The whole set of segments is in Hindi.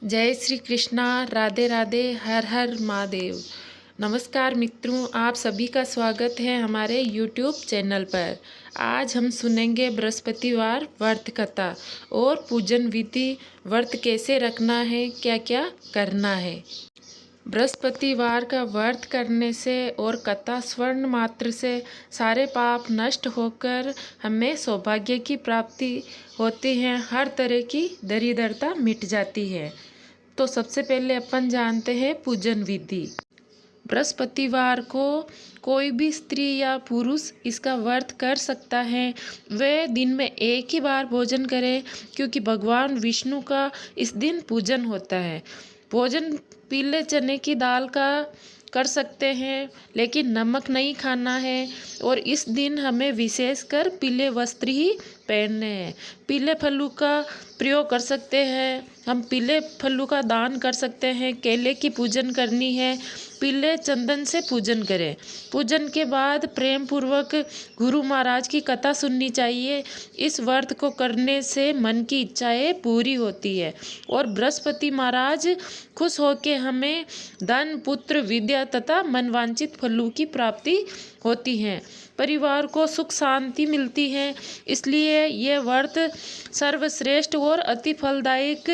जय श्री कृष्णा। राधे राधे। हर हर महादेव। नमस्कार मित्रों, आप सभी का स्वागत है हमारे YouTube चैनल पर। आज हम सुनेंगे बृहस्पतिवार व्रत कथा और पूजन विधि। व्रत कैसे रखना है, क्या क्या करना है। बृहस्पतिवार का व्रत करने से और कथा स्वर्ण मात्र से सारे पाप नष्ट होकर हमें सौभाग्य की प्राप्ति होती है। हर तरह की दरिद्रता मिट जाती है। तो सबसे पहले अपन जानते हैं पूजन विधि। बृहस्पतिवार को कोई भी स्त्री या पुरुष इसका व्रत कर सकता है। वे दिन में एक ही बार भोजन करें, क्योंकि भगवान विष्णु का इस दिन पूजन होता है। भोजन पीले चने की दाल का कर सकते हैं, लेकिन नमक नहीं खाना है। और इस दिन हमें विशेषकर पीले वस्त्र ही पहनने हैं। पीले फलों का प्रयोग कर सकते हैं। हम पीले फलों का दान कर सकते हैं। केले की पूजन करनी है, पीले चंदन से पूजन करें। पूजन के बाद प्रेम पूर्वक गुरु महाराज की कथा सुननी चाहिए। इस व्रत को करने से मन की इच्छाएं पूरी होती है और बृहस्पति महाराज खुश होकर हमें धन, पुत्र, विद्या तथा मनवांचित फलों की प्राप्ति होती है। परिवार को सुख शांति मिलती है। इसलिए ये व्रत सर्वश्रेष्ठ और अति फलदायक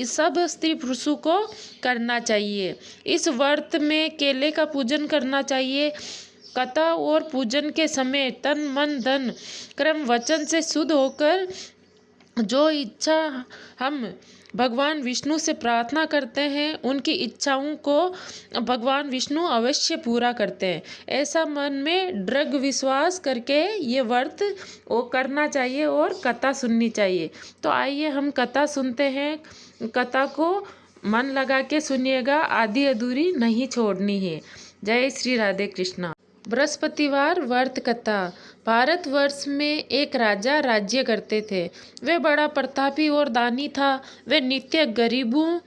सब स्त्री पुरुषों को करना चाहिए। इस व्रत में केले का पूजन करना चाहिए। कथा और पूजन के समय तन मन धन कर्म वचन से शुद्ध होकर जो इच्छा हम भगवान विष्णु से प्रार्थना करते हैं, उनकी इच्छाओं को भगवान विष्णु अवश्य पूरा करते हैं। ऐसा मन में दृढ़ विश्वास करके ये व्रत वो करना चाहिए और कथा सुननी चाहिए। तो आइए हम कथा सुनते हैं। कथा को मन लगा के सुनिएगा, आधी अधूरी नहीं छोड़नी है। जय श्री राधे कृष्णा। बृहस्पतिवार व्रत कथा। भारतवर्ष में एक राजा राज्य करते थे। वे बड़ा प्रतापी और दानी था। वे नित्य गरीबों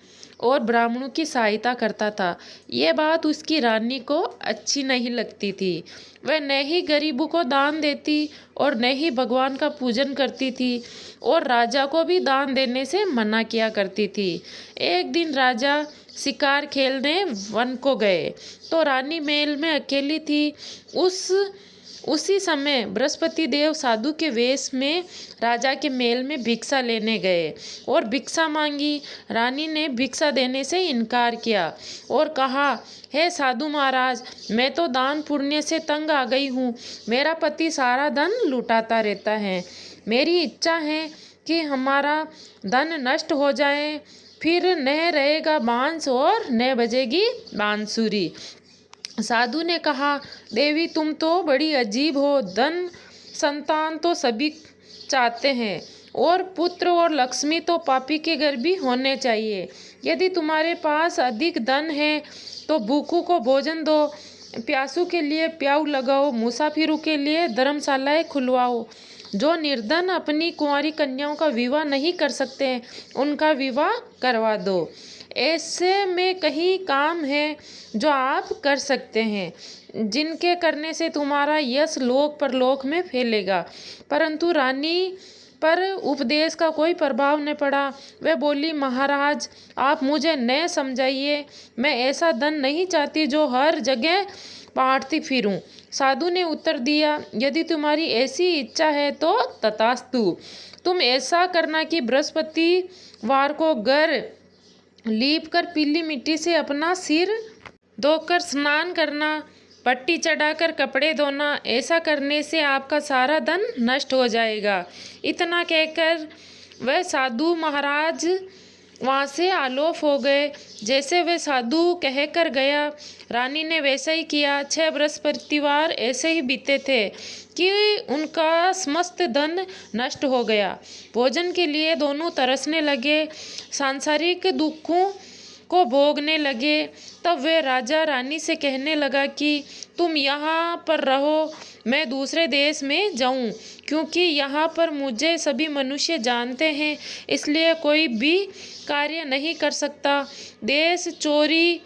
और ब्राह्मणों की सहायता करता था। ये बात उसकी रानी को अच्छी नहीं लगती थी। वह न ही गरीबों को दान देती और न ही भगवान का पूजन करती थी, और राजा को भी दान देने से मना किया करती थी। एक दिन राजा शिकार खेलने वन को गए, तो रानी महल में अकेली थी। उसी समय बृहस्पति देव साधु के वेश में राजा के महल में भिक्षा लेने गए और भिक्षा मांगी। रानी ने भिक्षा देने से इनकार किया और कहा, हे साधु महाराज, मैं तो दान पुण्य से तंग आ गई हूँ। मेरा पति सारा धन लुटाता रहता है। मेरी इच्छा है कि हमारा धन नष्ट हो जाए, फिर न रहेगा बांस और न बजेगी बांसुरी। साधु ने कहा, देवी तुम तो बड़ी अजीब हो। धन संतान तो सभी चाहते हैं, और पुत्र और लक्ष्मी तो पापी के घर भी होने चाहिए। यदि तुम्हारे पास अधिक धन है तो भूखों को भोजन दो, प्यासों के लिए प्याऊ लगाओ, मुसाफिरों के लिए धर्मशालाएं खुलवाओ। जो निर्धन अपनी कुंवारी कन्याओं का विवाह नहीं कर सकते, उनका विवाह करवा दो। ऐसे में कई काम है जो आप कर सकते हैं, जिनके करने से तुम्हारा यश लोक परलोक में फैलेगा। परंतु रानी पर उपदेश का कोई प्रभाव न पड़ा। वह बोली, महाराज आप मुझे न समझाइए। मैं ऐसा धन नहीं चाहती जो हर जगह बांटती फिरूं। साधु ने उत्तर दिया, यदि तुम्हारी ऐसी इच्छा है तो तथास्तु। तुम ऐसा करना कि बृहस्पतिवार को घर लीप कर पीली मिट्टी से अपना सिर धोकर स्नान करना, पट्टी चढ़ाकर कपड़े धोना। ऐसा करने से आपका सारा धन नष्ट हो जाएगा। इतना कहकर वह साधु महाराज वहाँ से आलोप हो गए। जैसे वे साधु कहकर गया, रानी ने वैसा ही किया। 6 बृहस्पतिवार ऐसे ही बीते थे कि उनका समस्त धन नष्ट हो गया। भोजन के लिए दोनों तरसने लगे, सांसारिक दुखों को भोगने लगे। तब वे राजा रानी से कहने लगा कि तुम यहाँ पर रहो, मैं दूसरे देश में जाऊँ, क्योंकि यहाँ पर मुझे सभी मनुष्य जानते हैं, इसलिए कोई भी कार्य नहीं कर सकता। देश चोरी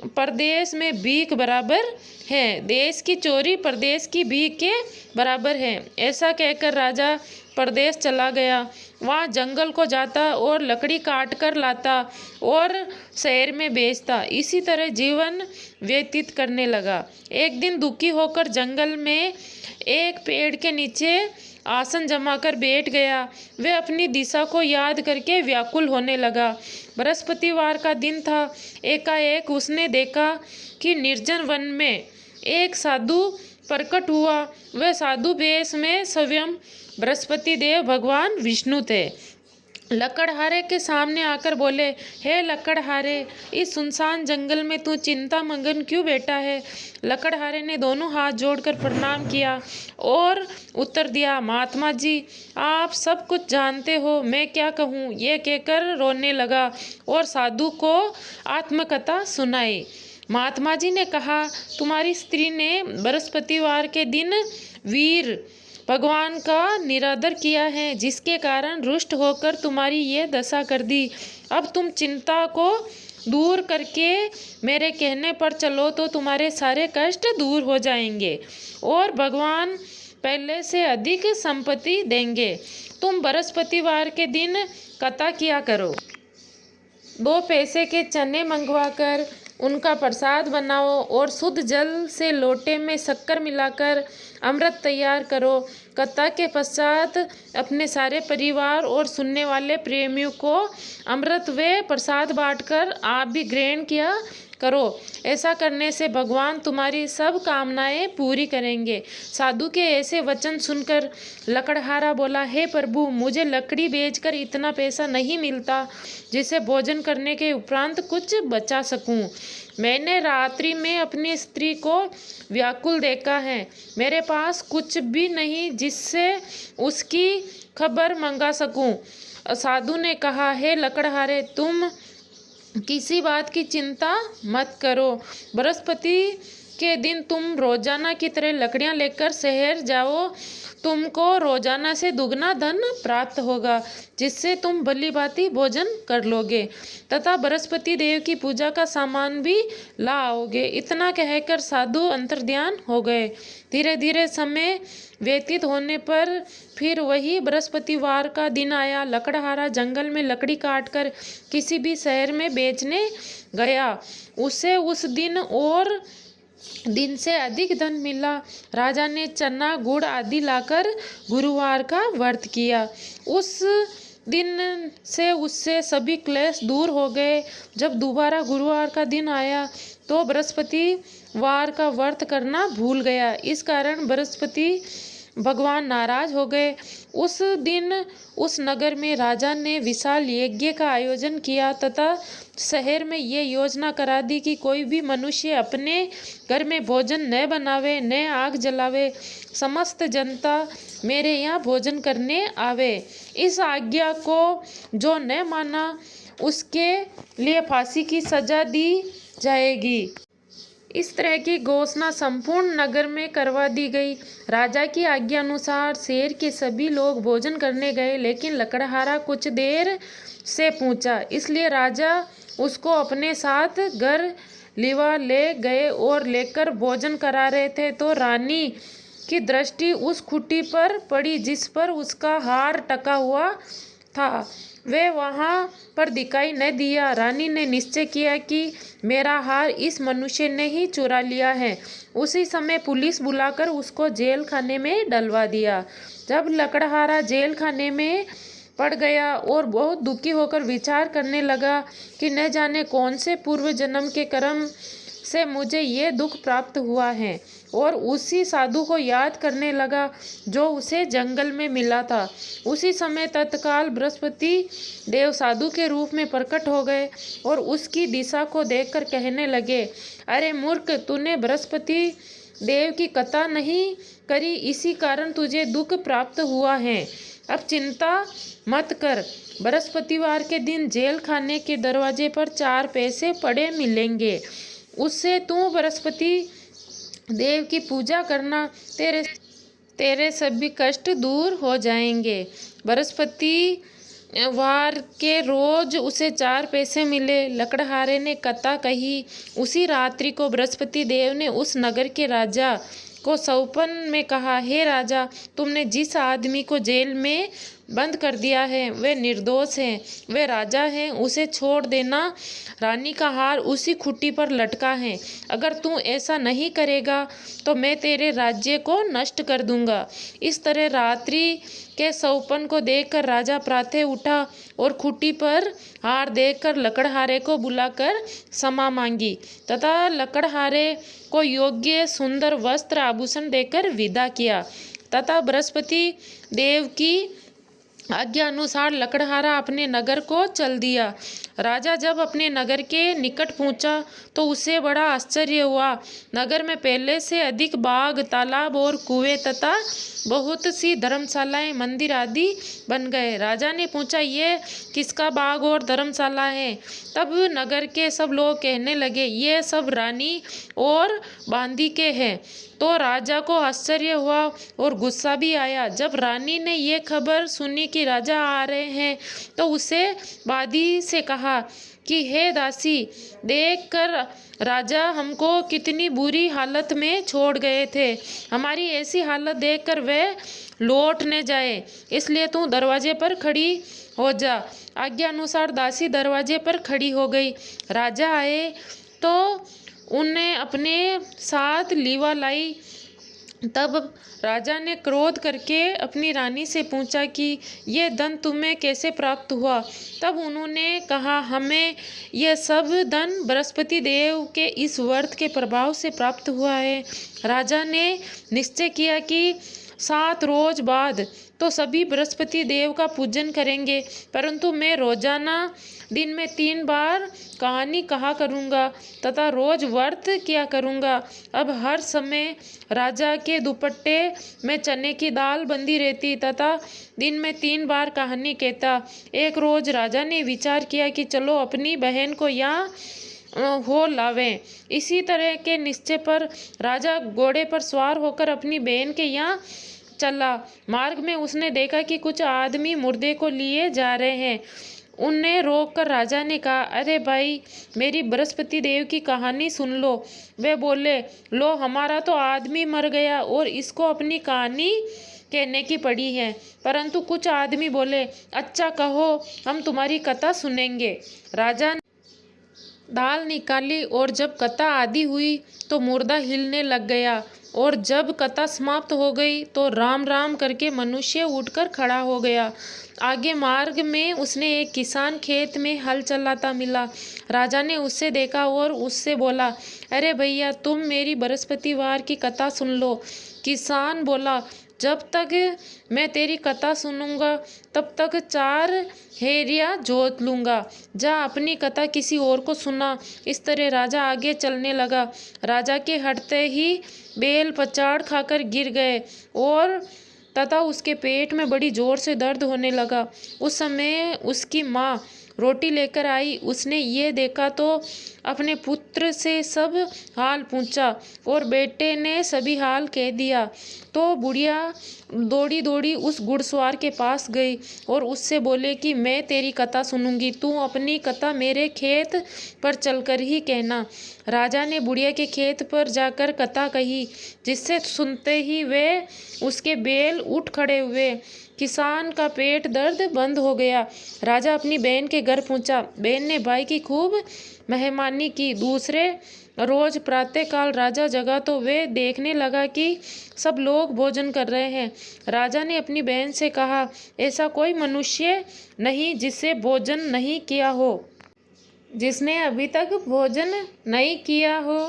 परदेश में भीख बराबर है, देश की चोरी परदेश की भीख के बराबर है। ऐसा कहकर राजा परदेश चला गया। वहाँ जंगल को जाता और लकड़ी काट कर लाता और शहर में बेचता। इसी तरह जीवन व्यतीत करने लगा। एक दिन दुखी होकर जंगल में एक पेड़ के नीचे आसन जमाकर बैठ गया। वह अपनी दिशा को याद करके व्याकुल होने लगा। बृहस्पतिवार का दिन था। एकाएक उसने देखा कि निर्जन वन में एक साधु प्रकट हुआ। वह साधु वेश में स्वयं बृहस्पति देव भगवान विष्णु थे। लकड़हारे के सामने आकर बोले, हे लकड़हारे, इस सुनसान जंगल में तू चिंता मगन क्यों बैठा है? लकड़हारे ने दोनों हाथ जोड़कर प्रणाम किया और उत्तर दिया, महात्मा जी, आप सब कुछ जानते हो, मैं क्या कहूँ? ये कहकर रोने लगा और साधु को आत्मकथा सुनाई। महात्मा जी ने कहा, तुम्हारी स्त्री ने बृहस्पतिवार के दिन वीर भगवान का निरादर किया है, जिसके कारण रुष्ट होकर तुम्हारी ये दशा कर दी। अब तुम चिंता को दूर करके मेरे कहने पर चलो तो तुम्हारे सारे कष्ट दूर हो जाएंगे और भगवान पहले से अधिक संपत्ति देंगे। तुम बृहस्पतिवार के दिन कथा किया करो। 2 पैसे के चने मंगवाकर उनका प्रसाद बनाओ और शुद्ध जल से लोटे में शक्कर मिलाकर अमृत तैयार करो। कथा के पश्चात अपने सारे परिवार और सुनने वाले प्रेमियों को अमृत व प्रसाद बांटकर आप भी ग्रहण किया करो। ऐसा करने से भगवान तुम्हारी सब कामनाएं पूरी करेंगे। साधु के ऐसे वचन सुनकर लकड़हारा बोला, हे प्रभु, मुझे लकड़ी बेचकर इतना पैसा नहीं मिलता जिसे भोजन करने के उपरांत कुछ बचा सकूं। मैंने रात्रि में अपनी स्त्री को व्याकुल देखा है। मेरे पास कुछ भी नहीं जिससे उसकी खबर मंगा सकूं। साधु ने कहा, हे लकड़हारे, तुम किसी बात की चिंता मत करो। बृहस्पति के दिन तुम रोजाना की तरह लकड़ियां लेकर शहर जाओ। तुमको रोजाना से दुगना धन प्राप्त होगा, जिससे तुम भली भांति भोजन कर लोगे तथा बृहस्पति देव की पूजा का सामान भी ला आओगे। इतना कहकर साधु अंतर्ध्यान हो गए। धीरे धीरे समय व्यतीत होने पर फिर वही बृहस्पतिवार का दिन आया। लकड़हारा जंगल में लकड़ी काटकर किसी भी शहर में बेचने गया। उसे उस दिन और दिन से अधिक धन मिला। राजा ने चना गुड़ आदि लाकर गुरुवार का व्रत किया। उस दिन से उससे सभी क्लेश दूर हो गए। जब दोबारा गुरुवार का दिन आया तो बृहस्पतिवार का व्रत करना भूल गया। इस कारण बृहस्पति भगवान नाराज हो गए। उस दिन उस नगर में राजा ने विशाल यज्ञ का आयोजन किया तथा शहर में ये योजना करा दी कि कोई भी मनुष्य अपने घर में भोजन न बनावे, न आग जलावे। समस्त जनता मेरे यहाँ भोजन करने आवे। इस आज्ञा को जो न माना उसके लिए फांसी की सजा दी जाएगी। इस तरह की घोषणा संपूर्ण नगर में करवा दी गई। राजा की आज्ञा अनुसार शहर के सभी लोग भोजन करने गए, लेकिन लकड़हारा कुछ देर से पहुंचा, इसलिए राजा उसको अपने साथ घर लिवा ले गए और लेकर भोजन करा रहे थे तो रानी की दृष्टि उस खूंटी पर पड़ी जिस पर उसका हार टका हुआ था। वे वहां पर दिखाई न दिया। रानी ने निश्चय किया कि मेरा हार इस मनुष्य ने ही चुरा लिया है। उसी समय पुलिस बुलाकर उसको जेल खाने में डलवा दिया। जब लकड़हारा जेल खाने में पड़ गया और बहुत दुखी होकर विचार करने लगा कि न जाने कौन से पूर्व जन्म के कर्म से मुझे ये दुख प्राप्त हुआ है, और उसी साधु को याद करने लगा जो उसे जंगल में मिला था। उसी समय तत्काल बृहस्पति देव साधु के रूप में प्रकट हो गए और उसकी दिशा को देखकर कहने लगे, अरे मूर्ख, तूने बृहस्पति देव की कथा नहीं करी, इसी कारण तुझे दुख प्राप्त हुआ है। अब चिंता मत कर। बृहस्पतिवार के दिन जेल खाने के दरवाजे पर 4 पैसे पड़े मिलेंगे। उससे तू बृहस्पति देव की पूजा करना, तेरे सभी कष्ट दूर हो जाएंगे। बृहस्पति वार के रोज उसे 4 पैसे मिले। लकड़हारे ने कथा कही। उसी रात्रि को बृहस्पति देव ने उस नगर के राजा को स्वप्न में कहा, हे राजा, तुमने जिस आदमी को जेल में बंद कर दिया है, वे निर्दोष हैं, वे राजा हैं, उसे छोड़ देना। रानी का हार उसी खूंटी पर लटका है। अगर तू ऐसा नहीं करेगा तो मैं तेरे राज्य को नष्ट कर दूंगा। इस तरह रात्रि के सौपन को देखकर राजा प्रातः उठा और खूंटी पर हार देखकर लकड़हारे को बुलाकर क्षमा मांगी तथा लकड़हारे को योग्य सुंदर वस्त्र आभूषण देकर विदा किया तथा बृहस्पति देव की आज्ञा अनुसार लकड़हारा अपने नगर को चल दिया। राजा जब अपने नगर के निकट पहुंचा तो उसे बड़ा आश्चर्य हुआ। नगर में पहले से अधिक बाग, तालाब और कुएं तथा बहुत सी धर्मशालाएं, मंदिर आदि बन गए। राजा ने पूछा, ये किसका बाग और धर्मशाला है? तब नगर के सब लोग कहने लगे, ये सब रानी और बांदी के हैं। तो राजा को आश्चर्य हुआ और गुस्सा भी आया। जब रानी ने ये खबर सुनी कि राजा आ रहे हैं तो उसे बादी से कहा कि हे दासी, देखकर राजा हमको कितनी बुरी हालत में छोड़ गए थे। हमारी ऐसी हालत देखकर वे लौट न जाए, इसलिए तू दरवाजे पर खड़ी हो जा। आज्ञा अनुसार दासी दरवाजे पर खड़ी हो गई। राजा आए तो उन्हें अपने साथ लीवा लाई। तब राजा ने क्रोध करके अपनी रानी से पूछा कि यह धन तुम्हें कैसे प्राप्त हुआ? तब उन्होंने कहा, हमें यह सब धन बृहस्पति देव के इस व्रत के प्रभाव से प्राप्त हुआ है। राजा ने निश्चय किया कि 7 रोज बाद तो सभी बृहस्पति देव का पूजन करेंगे, परंतु मैं रोजाना दिन में 3 बार कहानी कहा करूँगा तथा रोज व्रत किया करूँगा। अब हर समय राजा के दुपट्टे में चने की दाल बंधी रहती तथा दिन में 3 बार कहानी कहता। एक रोज राजा ने विचार किया कि चलो अपनी बहन को यहाँ हो लावें। इसी तरह के निश्चय पर राजा घोड़े पर सवार होकर अपनी बहन के यहाँ चला। मार्ग में उसने देखा कि कुछ आदमी मुर्दे को लिए जा रहे हैं। उन्हें रोककर राजा ने कहा, अरे भाई, मेरी बृहस्पति देव की कहानी सुन लो। वे बोले, लो, हमारा तो आदमी मर गया और इसको अपनी कहानी कहने की पड़ी है। परंतु कुछ आदमी बोले, अच्छा कहो, हम तुम्हारी कथा सुनेंगे। राजा ने दाल निकाली और जब कथा आदि हुई तो मुर्दा हिलने लग गया और जब कथा समाप्त हो गई तो राम राम करके मनुष्य उठकर खड़ा हो गया। आगे मार्ग में उसने एक किसान खेत में हल चलाता मिला। राजा ने उससे देखा और उससे बोला, अरे भैया, तुम मेरी बृहस्पतिवार की कथा सुन लो। किसान बोला, जब तक मैं तेरी कथा सुनूंगा तब तक 4 हेरिया जोत लूँगा। जा अपनी कथा किसी और को सुना। इस तरह राजा आगे चलने लगा। राजा के हटते ही बैल पचाड़ खाकर गिर गए और तथा उसके पेट में बड़ी जोर से दर्द होने लगा। उस समय उसकी माँ रोटी लेकर आई। उसने ये देखा तो अपने पुत्र से सब हाल पूछा और बेटे ने सभी हाल कह दिया। तो बुढ़िया दौड़ी दौड़ी उस घुड़सवार के पास गई और उससे बोले कि मैं तेरी कथा सुनूंगी, तू अपनी कथा मेरे खेत पर चलकर ही कहना। राजा ने बुढ़िया के खेत पर जाकर कथा कही, जिससे सुनते ही वे उसके बैल उठ खड़े हुए। किसान का पेट दर्द बंद हो गया। राजा अपनी बहन के घर पहुंचा। बहन ने भाई की खूब मेहमानी की। दूसरे रोज प्रातःकाल राजा जगा तो वे देखने लगा कि सब लोग भोजन कर रहे हैं। राजा ने अपनी बहन से कहा, ऐसा कोई मनुष्य नहीं जिससे भोजन नहीं किया हो, जिसने अभी तक भोजन नहीं किया हो।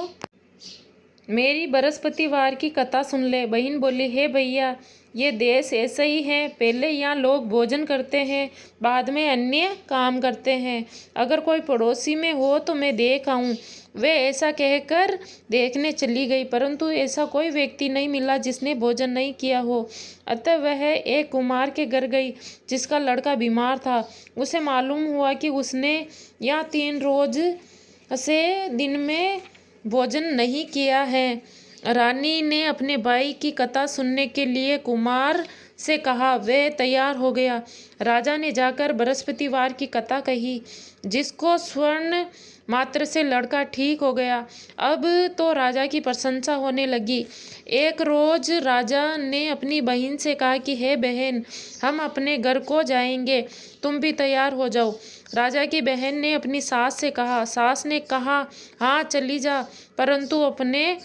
मेरी बृहस्पतिवार की कथा सुन ले। बहन बोली, हे भैया, ये देश ऐसा ही है। पहले यहाँ लोग भोजन करते हैं, बाद में अन्य काम करते हैं। अगर कोई पड़ोसी में हो तो मैं देख आऊँ। वे ऐसा कहकर देखने चली गई, परंतु ऐसा कोई व्यक्ति नहीं मिला जिसने भोजन नहीं किया हो। अतः वह एक कुम्हार के घर गई जिसका लड़का बीमार था। उसे मालूम हुआ कि उसने यहाँ 3 रोज से दिन में भोजन नहीं किया है। रानी ने अपने भाई की कथा सुनने के लिए कुमार से कहा। वह तैयार हो गया। राजा ने जाकर बृहस्पतिवार की कथा कही, जिसको स्वर्ण मात्र से लड़का ठीक हो गया। अब तो राजा की प्रशंसा होने लगी। एक रोज राजा ने अपनी बहन से कहा कि हे बहन, हम अपने घर को जाएंगे, तुम भी तैयार हो जाओ। राजा की बहन ने अपनी सास से कहा। सास ने कहा, हाँ चली जा, परंतु अपने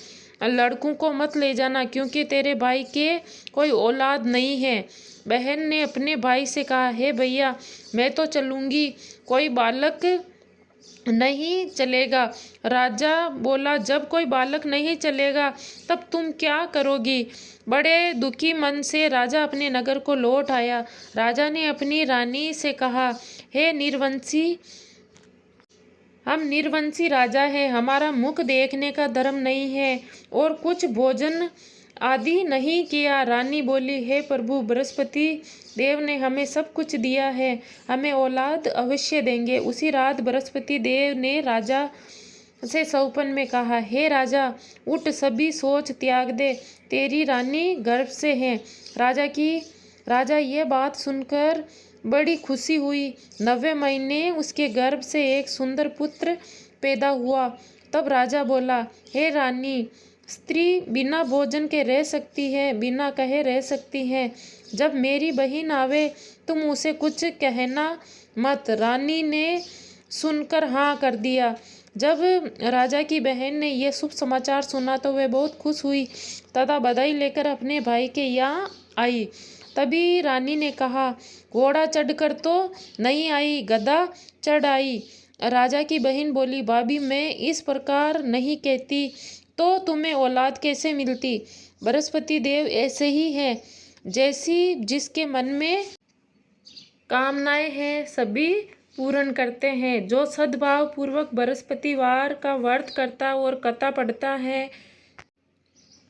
लड़कों को मत ले जाना, क्योंकि तेरे भाई के कोई औलाद नहीं है। बहन ने अपने भाई से कहा, हे भैया, मैं तो चलूँगी, कोई बालक नहीं चलेगा। राजा बोला, जब कोई बालक नहीं चलेगा तब तुम क्या करोगी? बड़े दुखी मन से राजा अपने नगर को लौट आया। राजा ने अपनी रानी से कहा, हे निर्वंशी, हम निर्वंशी राजा हैं, हमारा मुख देखने का धर्म नहीं है और कुछ भोजन आदि नहीं किया। रानी बोली, हे प्रभु, बृहस्पति देव ने हमें सब कुछ दिया है, हमें औलाद अवश्य देंगे। उसी रात बृहस्पति देव ने राजा से सौपन में कहा, हे राजा, उठ, सभी सोच त्याग दे, तेरी रानी गर्भ से है। राजा ये बात सुनकर बड़ी खुशी हुई। 9वें महीने उसके गर्भ से एक सुंदर पुत्र पैदा हुआ। तब राजा बोला, हे रानी, स्त्री बिना भोजन के रह सकती है, बिना कहे रह सकती है। जब मेरी बहन आवे तुम उसे कुछ कहना मत। रानी ने सुनकर हाँ कर दिया। जब राजा की बहन ने यह शुभ समाचार सुना तो वह बहुत खुश हुई तथा बधाई लेकर अपने भाई के यहाँ आई। तभी रानी ने कहा, घोड़ा चढ़कर तो नहीं आई, गधा चढ़ आई। राजा की बहन बोली, भाभी, मैं इस प्रकार नहीं कहती तो तुम्हें औलाद कैसे मिलती? बृहस्पति देव ऐसे ही है, जैसी जिसके मन में कामनाएं हैं सभी पूर्ण करते हैं। जो सद्भाव पूर्वक बृहस्पतिवार का व्रत करता और कथा पढ़ता है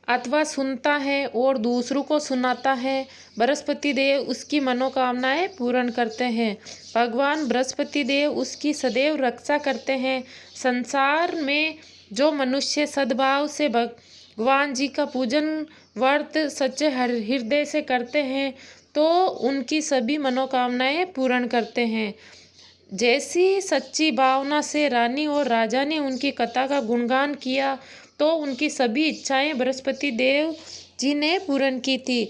अथवा सुनता है और दूसरों को सुनाता है, बृहस्पति देव उसकी मनोकामनाएं पूर्ण करते हैं। भगवान बृहस्पति देव उसकी सदैव रक्षा करते हैं। संसार में जो मनुष्य सद्भाव से भगवान जी का पूजन व्रत सच्चे हृदय से करते हैं तो उनकी सभी मनोकामनाएं पूर्ण करते हैं। जैसी सच्ची भावना से रानी और राजा ने उनकी कथा का गुणगान किया तो उनकी सभी इच्छाएं बृहस्पति देव जी ने पूर्ण की थी।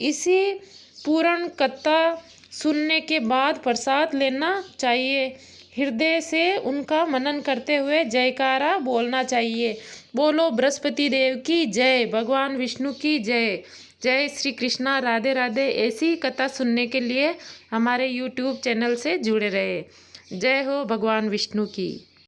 इसी पूर्ण कथा सुनने के बाद प्रसाद लेना चाहिए। हृदय से उनका मनन करते हुए जयकारा बोलना चाहिए। बोलो बृहस्पति देव की जय, भगवान विष्णु की जय। जय श्री कृष्णा, राधे राधे। ऐसी कथा सुनने के लिए हमारे YouTube चैनल से जुड़े रहे। जय हो भगवान विष्णु की।